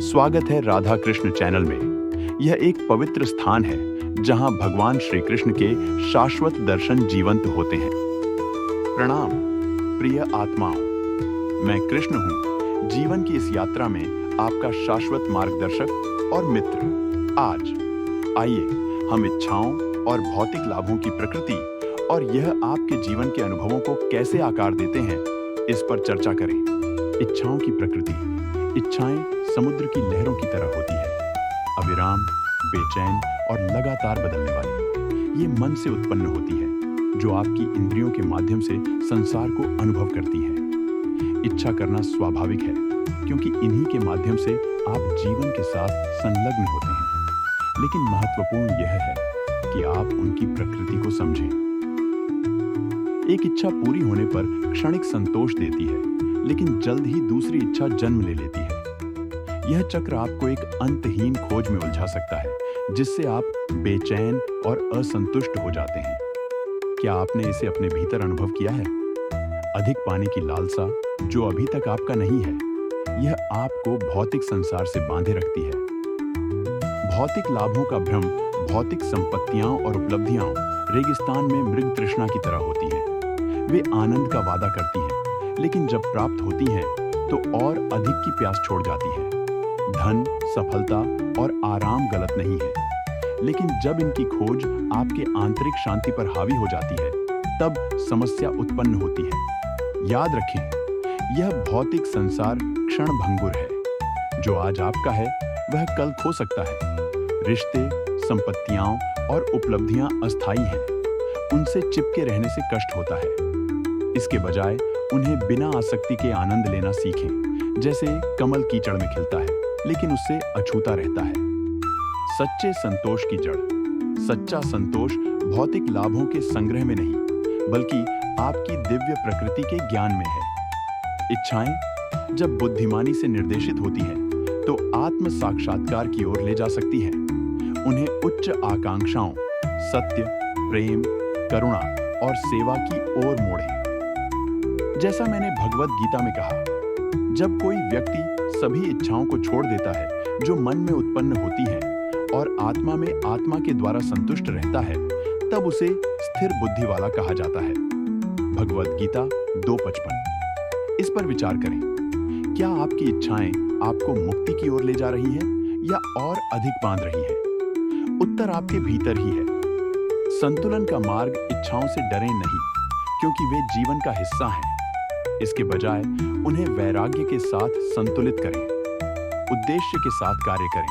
स्वागत है राधा कृष्ण चैनल में। यह एक पवित्र स्थान है जहां भगवान श्री कृष्ण के शाश्वत दर्शन जीवंत होते हैं। प्रणाम प्रिय आत्माओं, मैं कृष्ण हूं, जीवन की इस यात्रा में आपका शाश्वत मार्गदर्शक और मित्र। आज आइए हम इच्छाओं और भौतिक लाभों की प्रकृति और यह आपके जीवन के अनुभवों को कैसे आकार देते हैं, इस पर चर्चा करें। इच्छाओं की प्रकृति। इच्छाएं समुद्र की लहरों की तरह होती है, अविराम, बेचैन और लगातार बदलने वाली। ये मन से उत्पन्न होती है, जो आपकी इंद्रियों के माध्यम से संसार को अनुभव करती है। इच्छा करना स्वाभाविक है, क्योंकि इन्हीं के माध्यम से आप जीवन के साथ संलग्न होते हैं। लेकिन महत्वपूर्ण यह है कि आप उनकी प्रकृति को समझें। एक इच्छा पूरी होने पर क्षणिक संतोष देती है, लेकिन जल्द ही दूसरी इच्छा जन्म ले लेती है। यह चक्र आपको एक अंतहीन खोज में उलझा सकता है, जिससे आप बेचैन और असंतुष्ट हो जाते हैं। क्या आपने इसे अपने भीतर अनुभव किया है? अधिक पाने की लालसा, जो अभी तक आपका नहीं है, यह आपको भौतिक संसार से बांधे रखती है। भौतिक लाभों का भ्रम, भौतिक संपत्तियां और उपलब्धियां रेगिस्तान में मृग तृष्णा की तरह होती हैं। वे आनंद का वादा करती हैं, लेकिन जब प्राप्त होती हैं तो और अधिक की प्यास छोड़ जाती है। धन, सफलता और आराम गलत नहीं है, लेकिन जब इनकी खोज आपके आंतरिक शांति पर हावी हो जाती है, तब समस्या उत्पन्न होती है। याद रखें, यह भौतिक संसार क्षणभंगुर है। जो आज आपका है, वह कल खो सकता है। रिश्ते, संपत्तियां और उपलब्धियां अस्थायी हैं। उनसे चिपके रहने से कष्ट होता है। इसके बजाय उन्हें बिना आसक्ति के आनंद लेना सीखें। जैसे कमल कीचड़ में खिलता है, लेकिन उससे अछूता रहता है। सच्चे संतोष की जड़। सच्चा संतोष भौतिक लाभों के संग्रह में नहीं, बल्कि आपकी दिव्य प्रकृति के ज्ञान में है। इच्छाएं जब बुद्धिमानी से निर्देशित होती है, तो आत्म साक्षात्कार की ओर ले जा सकती है। उन्हें उच्च आकांक्षाओं, सत्य, प्रेम, करुणा और सेवा की ओर मोड़ें। जैसा मैंने भगवद गीता में कहा, जब कोई व्यक्ति सभी इच्छाओं को छोड़ देता है जो मन में उत्पन्न होती हैं, और आत्मा में आत्मा के द्वारा संतुष्ट रहता है, तब उसे स्थिर बुद्धि वाला कहा जाता है। भगवद गीता 2:55। इस पर विचार करें। क्या आपकी इच्छाएं आपको मुक्ति की ओर ले जा रही है या और अधिक बांध रही है? उत्तर आपके भीतर ही है। संतुलन का मार्ग इच्छाओं से डरें नहीं, क्योंकि वे जीवन का हिस्सा हैं। इसके बजाय उन्हें वैराग्य के साथ संतुलित करें। उद्देश्य के साथ कार्य करें,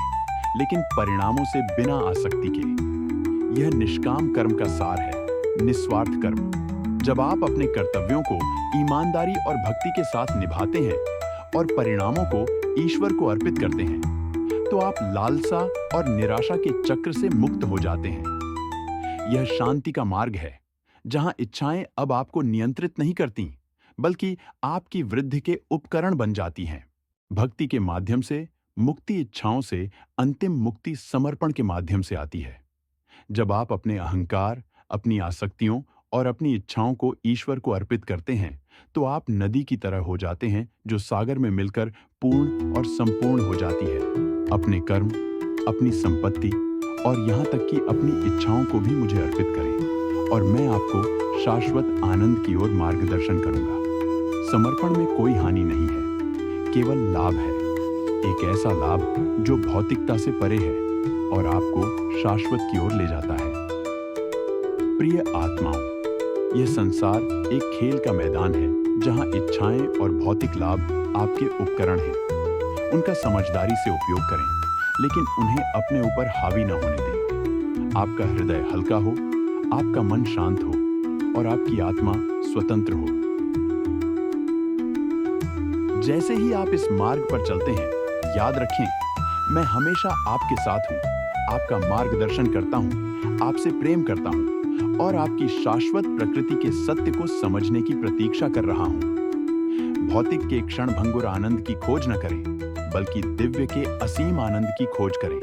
लेकिन परिणामों से बिना आसक्ति के। यह निष्काम कर्म का सार है, निस्वार्थ कर्म। जब आप अपने कर्तव्यों को ईमानदारी और भक्ति के साथ निभाते हैं और परिणामों को ईश्वर को अर्पित करते हैं, तो आप लालसा और निराशा के चक्र से मुक्त हो जाते हैं। यह शांति का मार्ग है, जहां इच्छाएं अब आपको नियंत्रित नहीं करती, बल्कि आपकी वृद्धि के उपकरण बन जाती हैं। भक्ति के माध्यम से मुक्ति इच्छाओं से अंतिम मुक्ति समर्पण के माध्यम से आती है। जब आप अपने अहंकार, अपनी आसक्तियों और अपनी इच्छाओं को ईश्वर को अर्पित करते हैं, तो आप नदी की तरह हो जाते हैं, जो सागर में मिलकर पूर्ण और संपूर्ण हो जाती है। अपने कर्म, अपनी संपत्ति और यहाँ तक कि अपनी इच्छाओं को भी मुझे अर्पित करें, और मैं आपको शाश्वत आनंद की ओर मार्गदर्शन करूंगा। समर्पण में कोई हानि नहीं है, केवल लाभ है। एक ऐसा लाभ जो भौतिकता से परे है और आपको शाश्वत की ओर ले जाता है। प्रिय आत्माओं, यह संसार एक खेल का मैदान है, जहां इच्छाएं और भौतिक लाभ आपके उपकरण हैं। उनका समझदारी से उपयोग करें, लेकिन उन्हें अपने ऊपर हावी न होने दें। आपका हृदय हल्का हो, आपका मन शांत हो और आपकी आत्मा स्वतंत्र हो। जैसे ही आप इस मार्ग पर चलते हैं, याद रखें, मैं हमेशा आपके साथ हूं, आपका मार्गदर्शन करता हूं, आपसे प्रेम करता हूं और आपकी शाश्वत प्रकृति के सत्य को समझने की प्रतीक्षा कर रहा हूं। भौतिक के क्षणभंगुर आनंद की खोज न करें, बल्कि दिव्य के असीम आनंद की खोज करें।